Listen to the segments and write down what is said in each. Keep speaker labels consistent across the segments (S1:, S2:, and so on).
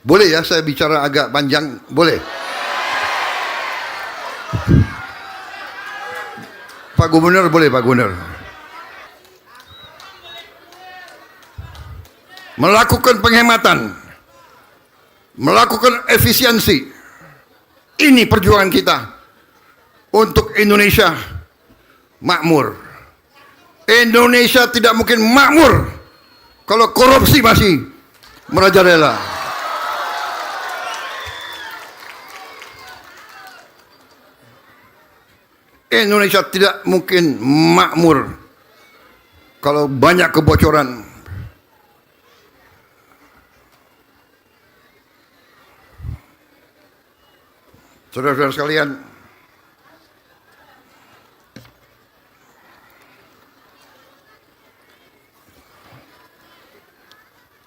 S1: Boleh ya saya bicara agak panjang? Boleh? Pak Gubernur boleh, Pak Gubernur. Melakukan penghematan, melakukan efisiensi. Ini perjuangan kita untuk Indonesia makmur. Indonesia tidak mungkin makmur kalau korupsi masih merajalela. Indonesia tidak mungkin makmur kalau banyak kebocoran. Saudara-saudara sekalian,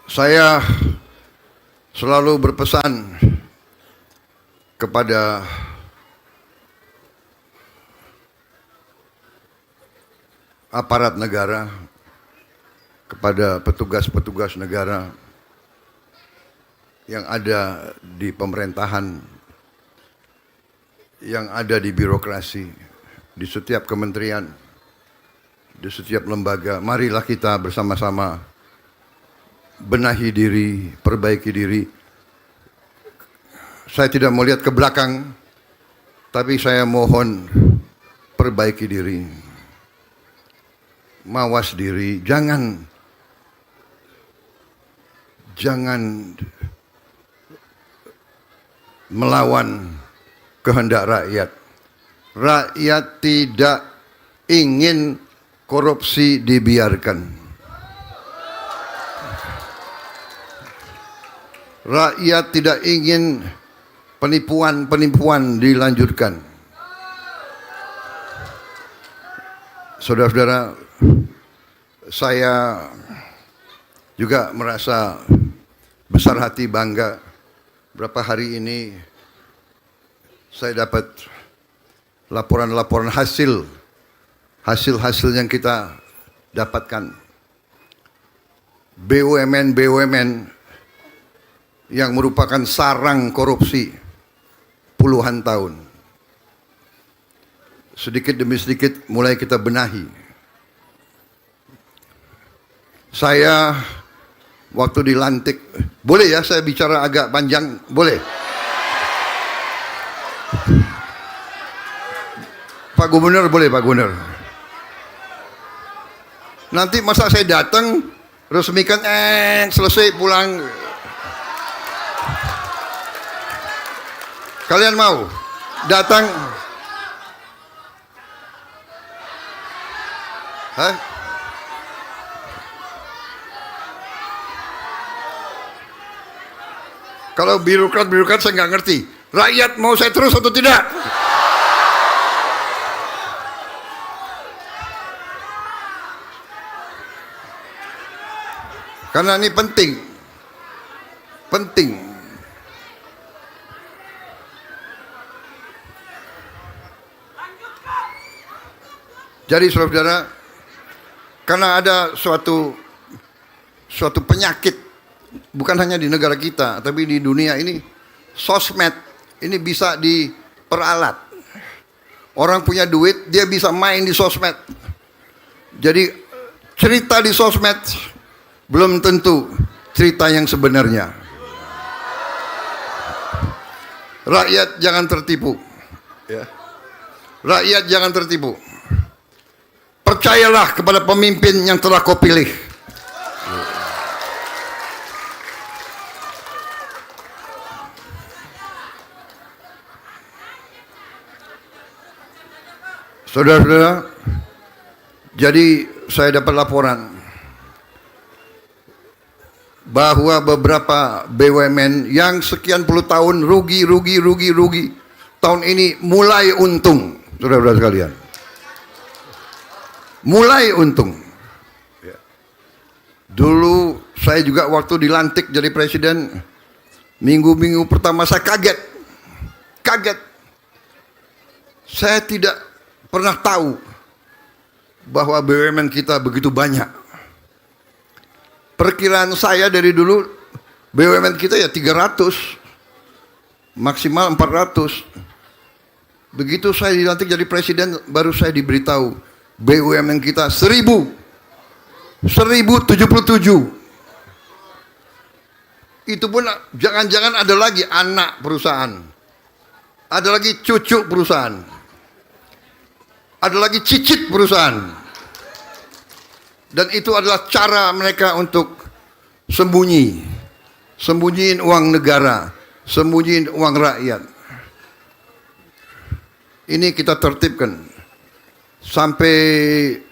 S1: saya selalu berpesan kepada aparat negara, kepada petugas-petugas negara yang ada di pemerintahan, yang ada di birokrasi, di setiap kementerian, di setiap lembaga. Marilah kita bersama-sama benahi diri, perbaiki diri. Saya tidak mau lihat ke belakang, tapi saya mohon perbaiki diri. Mawas diri, jangan melawan kehendak rakyat. Rakyat tidak ingin korupsi dibiarkan. Rakyat tidak ingin penipuan-penipuan dilanjutkan. Saudara-saudara, saya juga merasa besar hati, bangga. Berapa hari ini saya dapat laporan-laporan hasil yang kita dapatkan. BUMN yang merupakan sarang korupsi puluhan tahun. Sedikit demi sedikit mulai kita benahi. Saya waktu dilantik, boleh ya saya bicara agak panjang? Boleh? Pak Gubernur boleh, Pak Gubernur. Nanti masa saya datang resmikan selesai pulang. Kalian mau datang? Hah? Kalau birokrat saya nggak ngerti. Rakyat mau saya terus atau tidak? Karena ini penting. Jadi saudara-saudara, karena ada suatu penyakit, bukan hanya di negara kita, tapi di dunia ini, sosmed ini bisa diperalat. Orang punya duit, dia bisa main di sosmed. Jadi cerita di sosmed belum tentu cerita yang sebenarnya. Rakyat jangan tertipu. Ya. Rakyat jangan tertipu. Percayalah kepada pemimpin yang telah kau pilih. Saudara-saudara, jadi saya dapat laporan bahwa beberapa BUMN yang sekian puluh tahun rugi, tahun ini mulai untung, saudara-saudara sekalian. Mulai untung. Dulu saya juga waktu dilantik jadi presiden, minggu-minggu pertama saya kaget. Saya tidak pernah tahu bahwa BUMN kita begitu banyak. Perkiraan saya dari dulu BUMN kita ya 300, maksimal 400. Begitu saya dilantik jadi presiden, baru saya diberitahu BUMN kita 1077. Itu pun jangan-jangan ada lagi anak perusahaan, ada lagi cucu perusahaan, ada lagi cicit perusahaan. Dan itu adalah cara mereka untuk sembunyiin uang negara, sembunyiin uang rakyat. Ini kita tertibkan sampai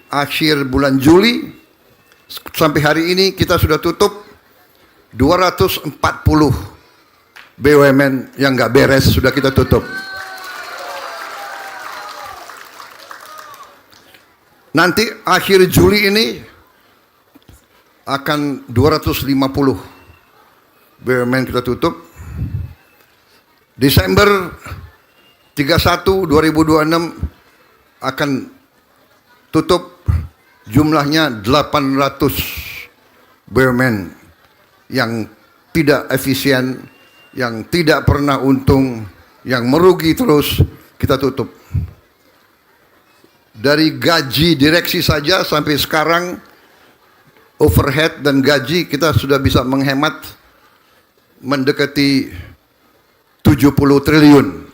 S1: akhir bulan Juli. Sampai hari ini kita sudah tutup 240 BUMN yang nggak beres, sudah kita tutup. Nanti akhir Juli ini akan 250 BUMN kita tutup. Desember 31 2026 akan tutup, jumlahnya 800 BUMN yang tidak efisien, yang tidak pernah untung, yang merugi terus, kita tutup. Dari gaji direksi saja sampai sekarang, overhead dan gaji kita sudah bisa menghemat mendekati 70 triliun.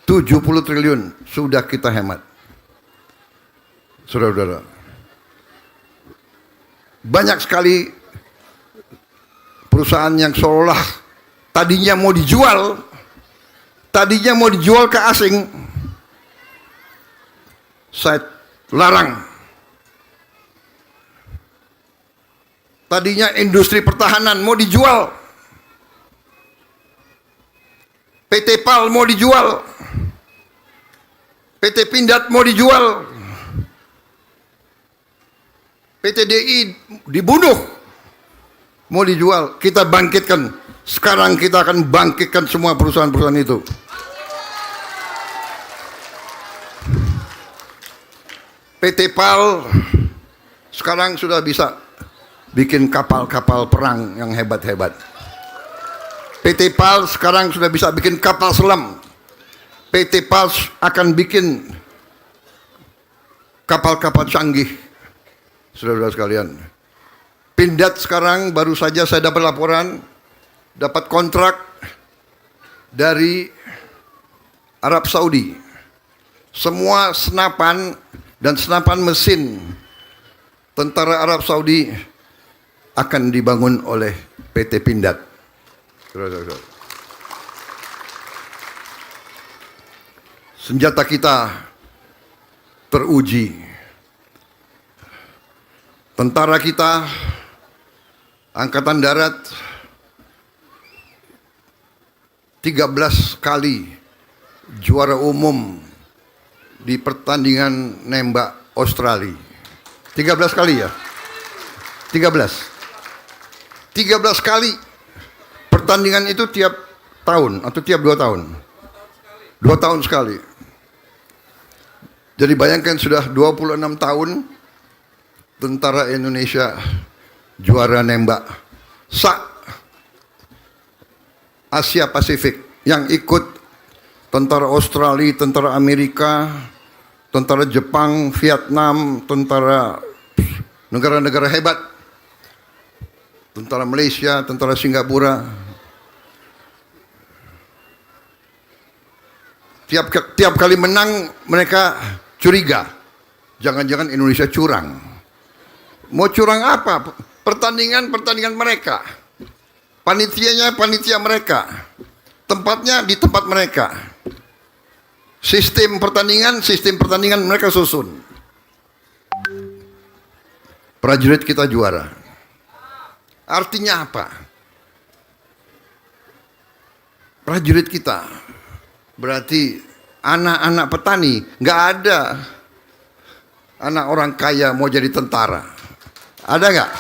S1: 70 triliun sudah kita hemat. Saudara-saudara, banyak sekali perusahaan yang seolah tadinya mau dijual ke asing, saya larang. Tadinya industri pertahanan mau dijual, PT PAL mau dijual, PT Pindad mau dijual, PT DI dibunuh, mau dijual. Kita bangkitkan. Sekarang kita akan bangkitkan semua perusahaan-perusahaan itu. PT PAL sekarang sudah bisa bikin kapal-kapal perang yang hebat-hebat. PT PAL sekarang sudah bisa bikin kapal selam. PT PAL akan bikin kapal-kapal canggih. Saudara-saudara sekalian, Pindad sekarang baru saja saya dapat laporan, dapat kontrak dari Arab Saudi. Semua senapan dan senapan mesin tentara Arab Saudi akan dibangun oleh PT Pindad. Senjata kita teruji. Tentara kita, Angkatan Darat, 13 kali juara umum di pertandingan nembak Australia. 13 kali ya? 13 kali. Pertandingan itu tiap tahun atau tiap 2 tahun? 2 tahun sekali. Jadi bayangkan sudah 26 tahun tentara Indonesia juara nembak Asia Pasifik. Yang ikut tentara Australia, tentara Amerika, tentara Jepang, Vietnam, tentara negara-negara hebat, tentara Malaysia, tentara Singapura. Tiap kali menang mereka curiga, jangan-jangan Indonesia curang. Mau curang apa? Pertandingan mereka, panitianya panitia mereka, tempatnya di tempat mereka, sistem pertandingan mereka susun. Prajurit kita juara. Artinya apa? Prajurit kita berarti anak-anak petani. Nggak ada anak orang kaya mau jadi tentara. Ada nggak?